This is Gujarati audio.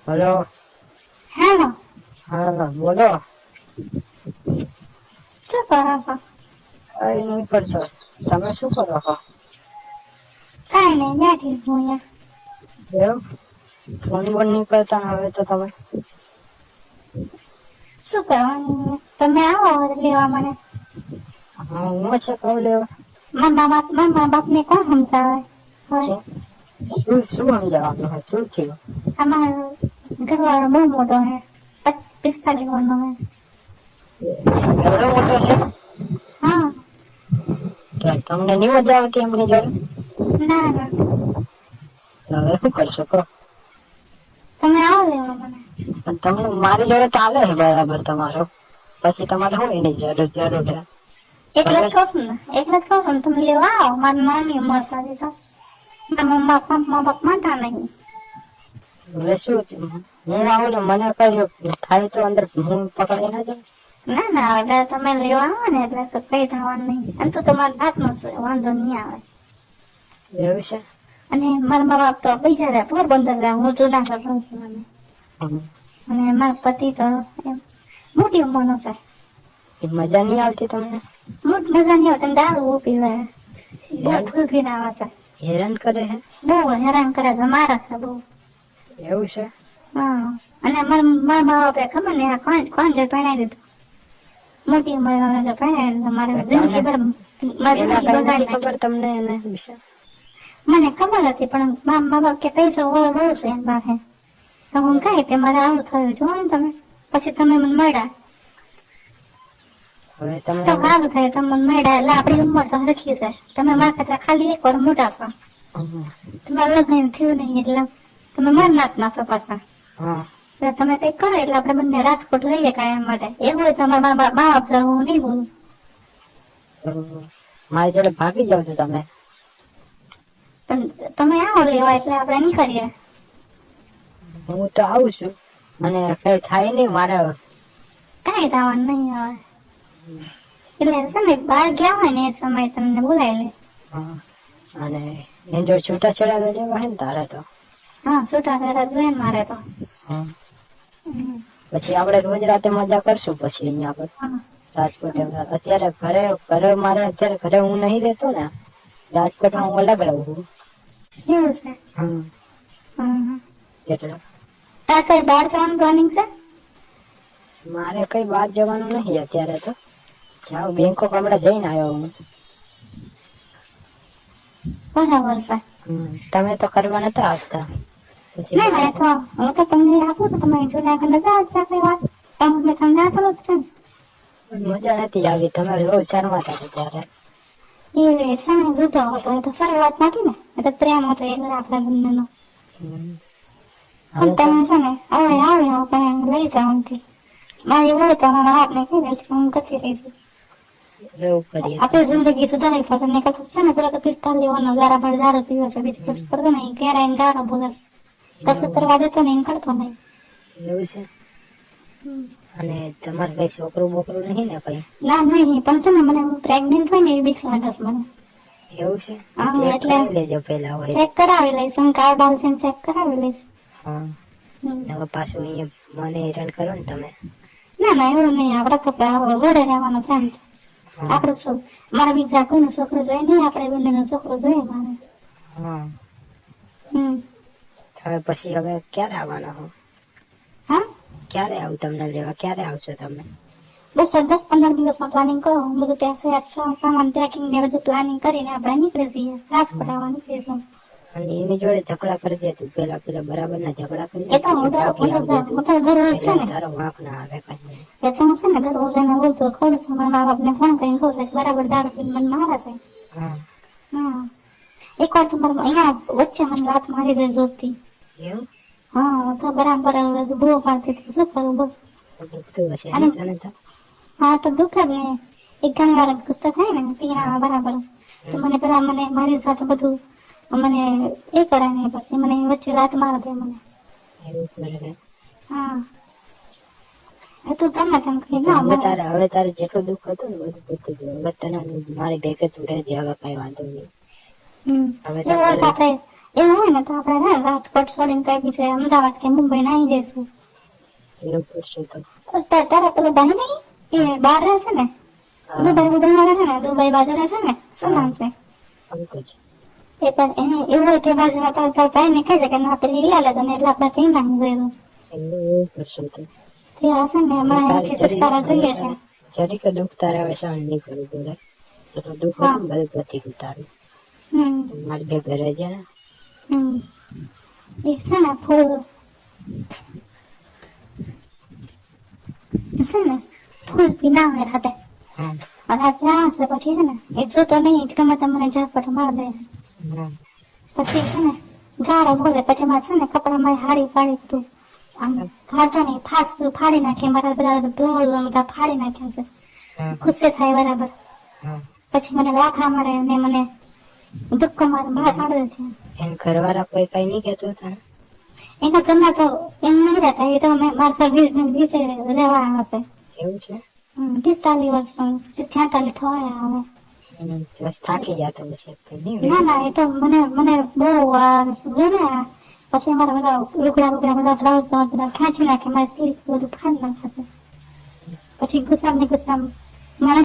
હલો. હેલો, હા બોલો. શું કરો છો? કઈ નહીં કરતો. તમે શું કરો છો? કાંઈ નહીં, બેઠી છું અહીંયા. એવું ફોન બોન નહીં કરતા હવે તો તમે? શું કરવાનું હવે? તમે આવો લેવા મને. હા હું છે કહું લેવા. મારા બાપને કોણ સમજાવે? હવે શું સમજાવવાનું હોય? શું થયું? અમારો ઘરવાળો બહુ મોટો હે, 45 વર્ષનો હે. એવડો મોટો છે? હા. તો તમને નહીં મજા આવતી એમની જોડે? ના ના, તો હવે શું કરશો કહો? તમે આવો લેવા મને. પણ તમને મારી જોડે ચાલે છે બરાબર તમારો. પછી તમારે શું એની જરૂર છે? એટલે જ કહું છું ને, એટલે જ કહું છું ને, તમે લેવા આવો. મારી નાની ઉંમર સાથે તો મારા મા બાપ માનતા નહીં. હવે શું થયું? હું આવું ને મને કઈ થાય તો અંદર હું પકડી ના જાઉં? ના ના, એટલે તમે લેવા આવો ને એટલે તો કઈ થવાનું નહીં. અને તો તમારા હાથનો છે, વાંધો નહીં આવે. એવું છે? અને મારા મા બાપ તો પૈસા રહ્યા પોરબંદર રહ્યા, હું જુનાગઢ રહું છું. અને મારા પતિ તો એમ મોટી ઉંમરનો છે. મજા નહીં આવતી તમને? મોટી મજા નહીં આવતી, દારૂ પીવે, બહુ ફૂલફીને આવે છે, હેરાન કરે છે? બહુ હેરાન કરે છે, મારે છે બહુ. એવું છે? હા. અને મારા મા બાપે ખબર ને આ કોણ જે પહેરાવી દીધું, મોટી ઉંમરનો જે પહેરાવી દીધું, મારે જિંદગી બગાડી ખબર તમને એને વિશે? મને ખબર હતી, પણ મા બાપ કે પૈસા બહુ છે એની પાસે. તો હું કઈ કે મારે આવું થયું, જોવો ને તમે. પછી તમે મને મળ્યા હવે તો તમે સારું થયું, તમે મને મળ્યા. એટલે આપણી ઉંમર તો લખી છે, તમે મારા કરતા ખાલી એક વાર મોટા છો. તમારે લગ્ન થયું નહીં એટલે તમે માર નાખના છો પાછા. હા એટલે તમે કઈક કરો એટલે આપણે બંને રાજકોટ લઈએ કાયમ માટે. એવું હોય તો અમારા મા બાપ છે, હું નહીં બોલું. મારી જોડે ભાગી જાવ છો તમે? પણ તમે આવો લેવા એટલે આપણે નહીં કરીએ. હું તો આવું છું અને કઈ થાય નહીં મારે. કાંઈ થવાનું નહીં હવે. એટલે છે ને બહાર ગયા હોય ને એ સમય તમને બોલાવી લે. અને એની જોડે છૂટાછેડા તો જેવા હે ને તારે તો. હા, છૂટા ફેરા જોઈએ ને મારે તો. પછી આપણે રોજ રાતે મજા કરશું પછી અહીંયા પર હા. રાજકોટ. અત્યારે ઘરે મારે અત્યારે ઘરે હું નહીં રહેતો ને, રાજકોટમાં હું અલગ રહું છું. એવું છે. એટલે તાર કઈ બહાર જવાનું પ્લાનિંગ છે? મારે કઈ બહાર જવાનું નહીં અત્યારે તો. જાઉં બેંકોક હમણાં જઈને આવ્યો હું. બરાબર છે. તમે તો કરવા નતા આવતા. પછી ના ના, તો હું તો તમને આપું તો તમે જુનાગઢ નતા આવતા કઈ વાત. તમને તમને આપેલો જ છે ને. મજા નથી આવી, તમે રોજ શરમાતા હતા ત્યારે. એ સમય જુદો હતો, એ તો શરૂઆત નથી ને, એ તો પ્રેમ હતો એટલે આપણા બંનેનો. પણ તમે છે ને હવે આવ્યો પણ લઈ જાઓ અહીંથી. મારી હોય તો મારા હાથને કહી દઈશ કે હું જતી રહીશું. એવું કરીએ. આપણી જિંદગી સુધારી પડશે. ને કદાચ છે ને પેલા તો 45 વર્ષનો દારૂ પીવે છે, બીજી કશું કરતો નહીં, ક્યારે દારૂ બોલે કશું કરવા દેતો નહીં, કરતો નહીં. એવું છે? અને તમારે કઈ છોકરું બોકરું નહીં ને કઈ? ના નહીં, પણ છે ને મને પ્રેગ્નેન્ટ હોય ને એવી બીક લાગે છે મને. એવું છે? હા, ચેક એટલે કરી લેજો પેલા હોય. ચેક કરાવી લઈશ, હું કાર્ડ આવશે ચેક કરાવી લઈશ. હા. હવે પાછું અહીંયા મને હેરાન કરો ને તમે. ના ના, એવું નહીં. આપડે તો જોડે રહેવાનું છે ને. આપણું શું, મારા બીજા કોઈનો છોકરો જોઈએ નહીં, આપણે બંનેનો છોકરો જોઈએ મારે. હા. હમ. હવે પછી હવે ક્યારે આવવાના હો? હા, ક્યારે આવું તમને લેવા? ક્યારે આવશો તમે? બસ 10-15 દિવસમાં પ્લાનિંગ કરો. બધું પૈસા સામાન પેકિંગ ને બધું પ્લાનિંગ કરીને આપણે નીકળી જઈએ. રાજકોટ આવવા નીકળી જઈએ. અને એની જોડે ઝઘડા કરી દે તું પેલા બરાબર ના ઝઘડા કરી એ તો હું તો દરરોજ છે ને, તારો વાંક ના આવે કઈ. એ તો હું છે ને દરરોજ એને બોલતો ખરું છું. મારા મા બાપને ફોન કરીને કહું છું કે બરાબર દારૂ પીને મને મારે છે. હા, એક વાર તો મારા અહીંયા વચ્ચે મને લાત મારી જાય જોસ્તી. એવું? હા, તો બરાબર બહુ પાડતી હતી. શું કરું બોલ? દુખતું હશે ને તને તો? હા, તો દુઃખ જ ને. એક ઘણી વાર ગુસ્સો થાય ને પીણામાં બરાબર, તો મને પેલા મારી સાથે બધું મને એ કરે ને પછી મને વચ્ચે લાત મારે દે મને. એવું કરે? હા, એ તો તમે તેમ કહી ના. હવે તારે જેટલું દુઃખ હતું ને બધું પૂછતું હવે તને મારી ભેગે તું રહેજે, હવે કઈ વાંધો નહીં. હવે એવું હોય ને તો આપણે ને રાજકોટ છોડીને કઈ બીજે અમદાવાદ કે મુંબઈ નાઈ જઈશું. એવું કરશું તો તારા પેલો બને નહીં એ બહાર રહેશે ને, દુબઈ રહે છે ને, દુબઈ બાજુ રહેશે ને, શું નામ છે પંકજ. એ પણ એને એવું હોય તે બાજુમાં તારા ભાઈ ને કહે છે કે ના પેલી લઈ લે તને એટલે આપણે ત્યાં નાખી દઈશું. એવું કરશું તો તે હશે ને અમારે અહીંથી છુટકારો જોઈએ છે. જરીક દુઃખ તારે હવે સહન નહીં કરવું પડે. તો દુઃખ હા. બધું પતી ગયું તારું. મારી બે ઘરે છે ને એ છે ને ફૂલ છે ને ફૂલ પીનાવે રાતે હા રાતે આવશે પછી છે ને એ જોતો નહીં જ ગમે તમને ઝાપટ માર દે. હા પછી છે ને ગારો બોલે પછી મારે છે ને કપડા મારી હાડી પાડી તું આમ કાઢતો નહીં ફાડી નાખે મારા બધા બ્લાઉઝ બધા ફાડી નાખ્યા છે. હા ગુસ્સે થાય બરાબર. હા. પછી મને લાખા મારે ને મને ધક્કો મારે માર પાડે છે. એમ ઘરવાળા કોઈ કઈ નહીં કહેતું હતા? એના ઘરના તો એમ નહીં રહેતા એ તો મારા વિશે રહેવા હશે. એવું છે? 45 વર્ષ 46 થયા હવે. બસ થાકી જતો હશે કઈ નહીં. ના ના એ તો મને બહુ જો ને પછી મારા બધા લુગડા બધા બ્લાઉઝ બધા ખેંચી નાખે મારી સ્લીપ બધું ફાડી નાખે છે. પછી ગુસ્સા મને